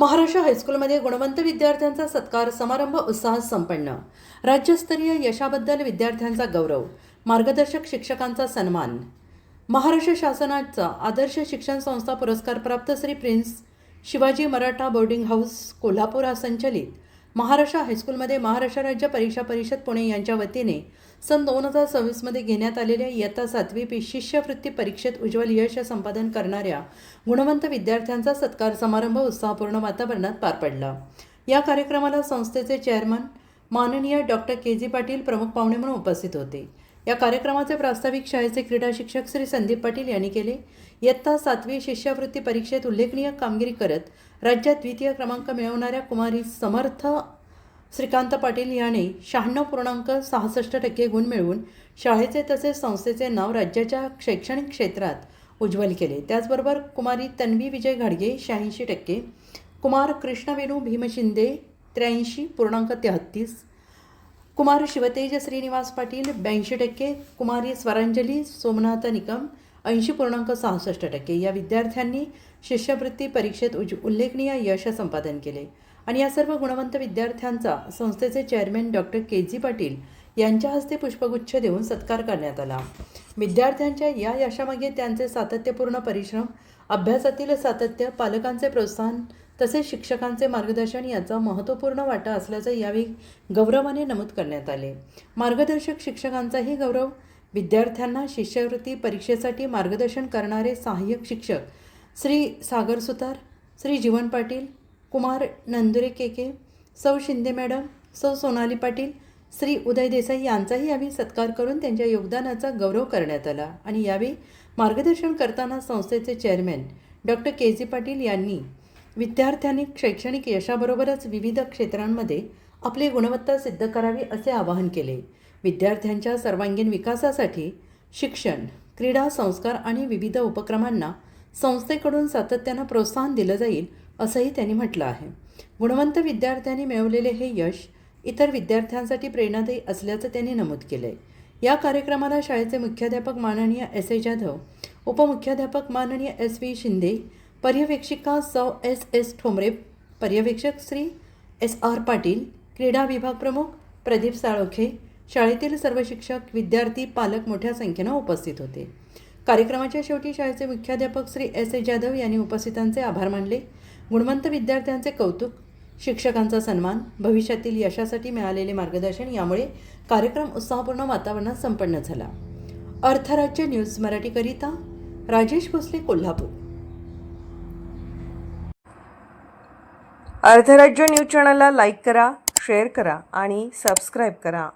महाराष्ट्र हायस्कूलमध्ये गुणवंत विद्यार्थ्यांचा सत्कार समारंभ उत्साहात संपन्न। राज्यस्तरीय यशाबद्दल विद्यार्थ्यांचा गौरव, मार्गदर्शक शिक्षकांचा सन्मान। महाराष्ट्र शासनाचा आदर्श शिक्षण संस्था पुरस्कार प्राप्त Shri prince Shivaji Maratha boarding house Kolhapur संचलित महाराष्ट्र हायस्कूलमध्ये महाराष्ट्र राज्य परीक्षा परिषद पुणे यांच्या वतीने सन 2026 मध्ये घेण्यात आलेल्या इयत्ता 7वी शिष्यवृत्ती परीक्षेत उज्ज्वल यश संपादन करणाऱ्या गुणवंत विद्यार्थ्यांचा सत्कार समारंभ उत्साहपूर्ण वातावरणात पार पडला। या कार्यक्रमाला संस्थेचे चेअरमन माननीय डॉक्टर के.जी. पाटील प्रमुख पाहुणे म्हणून उपस्थित होते। या कार्यक्रमाचे प्रास्ताविक शाळेचे क्रीडा शिक्षक श्री संदीप पाटील यांनी केले। इयत्ता 7वी शिष्यवृत्ती परीक्षेत उल्लेखनीय कामगिरी करत राज्यात द्वितीय क्रमांक मिळवणाऱ्या कुमारी समर्थ श्रीकांत पाटील याने 96.66% गुण मिळवून शाळेचे तसेच संस्थेचे नाव राज्याच्या शैक्षणिक क्षेत्रात उज्ज्वल केले। त्याचबरोबर कुमारी तन्वी विजय घाडगे 86%, कुमार कृष्णवेणू भीम शिंदे 83.33%, कुमार शिवतेज श्रीनिवास पाटील 82%, कुमारी स्वरांजली सोमनाथ निकम 80.66%। या विद्यार्थ्यांनी शिष्यवृत्ती परीक्षेत उल्लेखनीय यश संपादन केले आणि या सर्व गुणवंत विद्यार्थ्यांचा संस्थेचे चेअरमॅन डॉक्टर के.जी. पाटील यांच्या हस्ते पुष्पगुच्छ देऊन सत्कार करण्यात आला। विद्यार्थ्यांच्या या यशामागे त्यांचे सातत्यपूर्ण परिश्रम, अभ्यासातील सातत्य, पालकांचे प्रोत्साहन तसेच शिक्षकांचे मार्गदर्शन याचा महत्त्वपूर्ण वाटा असल्याचं यावेळी गौरवाने नमूद करण्यात आले। मार्गदर्शक शिक्षकांचाही गौरव, विद्यार्थ्यांना शिष्यवृत्ती परीक्षेसाठी मार्गदर्शन करणारे सहाय्यक शिक्षक श्री सागर सुतार, श्री जीवन पाटील, कुमार नंदुरे के, सौ शिंदे मॅडम, सौ सोनाली पाटील, श्री उदय देसाई यांचाही यावेळी सत्कार करून त्यांच्या योगदानाचा गौरव करण्यात आला आणि यावेळी मार्गदर्शन करताना संस्थेचे चेअरमॅन डॉक्टर के.जी. पाटील यांनी विद्यार्थ्यांनी शैक्षणिक यशाबरोबरच विविध क्षेत्रांमध्ये आपली गुणवत्ता सिद्ध करावी असे आवाहन केले। विद्यार्थ्यांच्या सर्वांगीण विकासासाठी शिक्षण, क्रीडा, संस्कार आणि विविध उपक्रमांना संस्थेकडून सातत्यानं प्रोत्साहन दिलं जाईल असंही त्यांनी म्हटलं आहे। गुणवंत विद्यार्थ्यांनी मिळवलेले हे यश इतर विद्यार्थ्यांसाठी प्रेरणादायी असल्याचं त्यांनी नमूद केलं आहे। या कार्यक्रमाला शाळेचे मुख्याध्यापक माननीय S.A. जाधव, उपमुख्याध्यापक माननीय S.V. शिंदे, पर्यवेक्षिका सौ S.S. ठोंबरे, पर्यवेक्षक श्री S.R. पाटील, क्रीडा विभाग प्रमुख प्रदीप साळोखे, शाळेतील सर्व शिक्षक, विद्यार्थी, पालक मोठ्या संख्येनं उपस्थित होते। कार्यक्रमाच्या शेवटी शाळेचे मुख्याध्यापक श्री S.A. जाधव यांनी उपस्थितांचे आभार मानले। गुणवंत विद्यार्थ्यांचे कौतुक, शिक्षकांचा सन्मान, भविष्यातील यशासाठी मिळालेले मार्गदर्शन यामुळे कार्यक्रम उत्साहपूर्ण वातावरणात संपन्न झाला। अर्थराज्य न्यूज मराठीकरिता राजेश भोसले, कोल्हापूर। अर्थराज्य न्यूज चॅनलला लाईक करा, शेअर करा आणि सबस्क्राईब करा।